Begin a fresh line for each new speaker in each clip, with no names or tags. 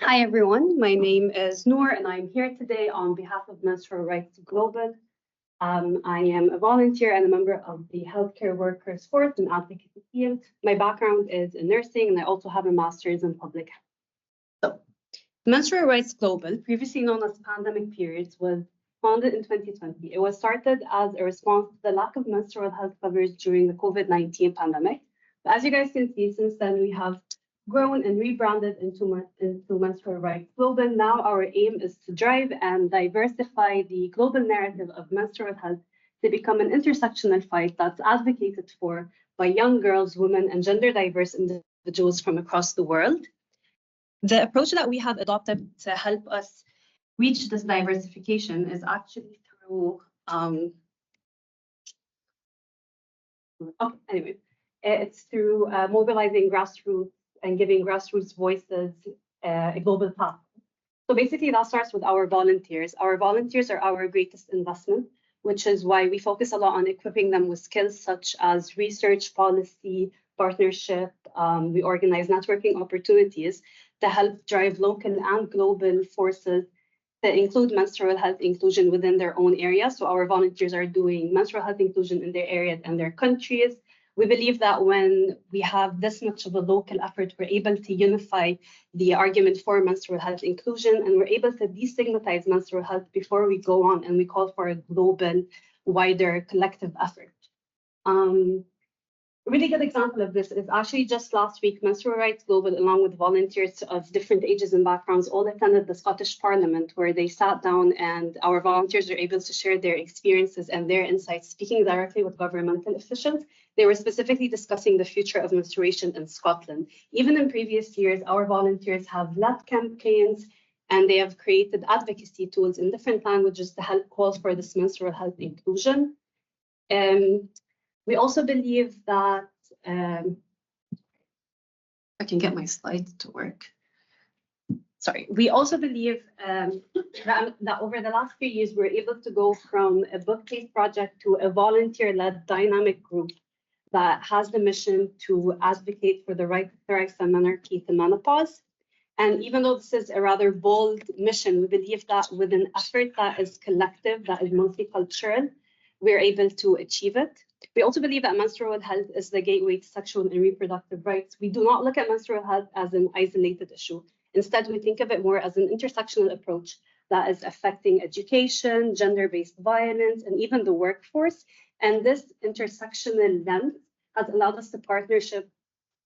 Hi everyone, my name is Nour and I'm here today on behalf of Menstrual Rights Global. I am a volunteer and a member of the Healthcare Workers Force and Advocacy team. My background is in nursing and I also have a master's in public health. So, Menstrual Rights Global, previously known as Pandemic Periods, was founded in 2020. It was started as a response to the lack of menstrual health coverage during the COVID-19 pandemic. But as you guys can see, since then we have grown and rebranded into Menstrual Rights Global. Now our aim is to drive and diversify the global narrative of menstrual health to become an intersectional fight that's advocated for by young girls, women, and gender diverse individuals from across the world. The approach that we have adopted to help us reach this diversification is actually through, it's through mobilizing grassroots and giving grassroots voices a global platform. So basically that starts with our volunteers. Our volunteers are our greatest investment, which is why we focus a lot on equipping them with skills such as research, policy, partnership. We organize networking opportunities to help drive local and global forces that include menstrual health inclusion within their own area. So our volunteers are doing menstrual health inclusion in their areas and their countries. We believe that when we have this much of a local effort, we're able to unify the argument for menstrual health inclusion, and we're able to destigmatize menstrual health before we go on and we call for a global, wider collective effort. A really good example of this is actually just last week, Menstrual Rights Global, along with volunteers of different ages and backgrounds, all attended the Scottish Parliament, where they sat down and our volunteers were able to share their experiences and their insights, speaking directly with governmental officials. They were specifically discussing the future of menstruation in Scotland. Even in previous years, our volunteers have led campaigns and they have created advocacy tools in different languages to help call for this menstrual health inclusion. We also believe that, I can get my slides to work. Sorry, we also believe that over the last few years, we're able to go from a book-based project to a volunteer-led dynamic group that has the mission to advocate for the right of thorax and menarche to menopause. And even though this is a rather bold mission, we believe that with an effort that is collective, that is multicultural, we're able to achieve it. We also believe that menstrual health is the gateway to sexual and reproductive rights. We do not look at menstrual health as an isolated issue. Instead, we think of it more as an intersectional approach that is affecting education, gender-based violence, and even the workforce. And this intersectional lens has allowed us to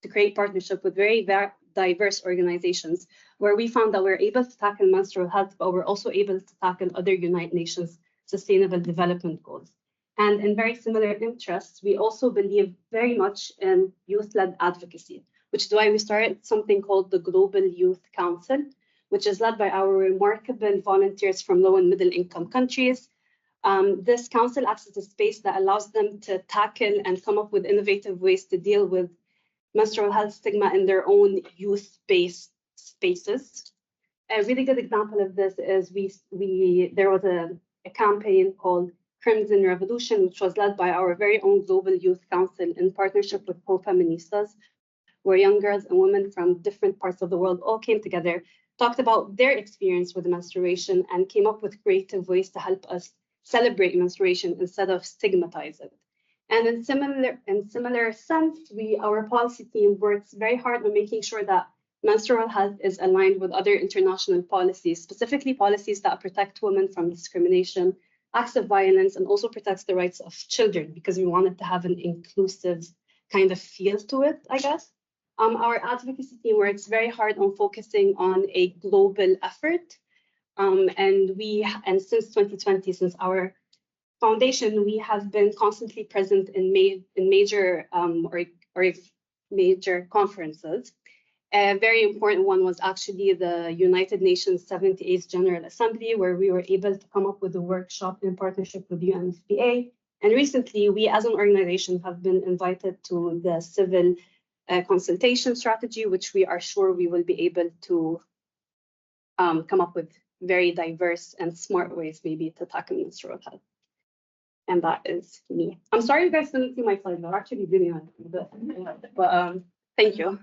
create partnership with very diverse organizations, where we found that we're able to tackle menstrual health, but we're also able to tackle other United Nations Sustainable Development Goals. And in very similar interests, we also believe very much in youth-led advocacy, which is why we started something called the Global Youth Council, which is led by our remarkable volunteers from low and middle income countries. This council acts as a space that allows them to tackle and come up with innovative ways to deal with menstrual health stigma in their own youth-based spaces. A really good example of this is there was a campaign called Crimson Revolution, which was led by our very own Global Youth Council in partnership with Co-Feministas, where young girls and women from different parts of the world all came together, talked about their experience with menstruation, and came up with creative ways to help us celebrate menstruation instead of stigmatize it. And in similar sense, our policy team works very hard on making sure that menstrual health is aligned with other international policies, specifically policies that protect women from discrimination, acts of violence, and also protects the rights of children, because we wanted to have an inclusive kind of feel to it, I guess. Our advocacy team works very hard on focusing on a global effort. And since 2020, since our foundation, we have been constantly present in major conferences. A very important one was actually the United Nations 78th General Assembly, where we were able to come up with a workshop in partnership with UNCEDAW. And recently, we as an organization have been invited to the civil consultation strategy, which we are sure we will be able to come up with very diverse and smart ways maybe to tackle menstrual health. And that is me. I'm sorry you guys didn't see my slides. They're actually really nice, but thank you.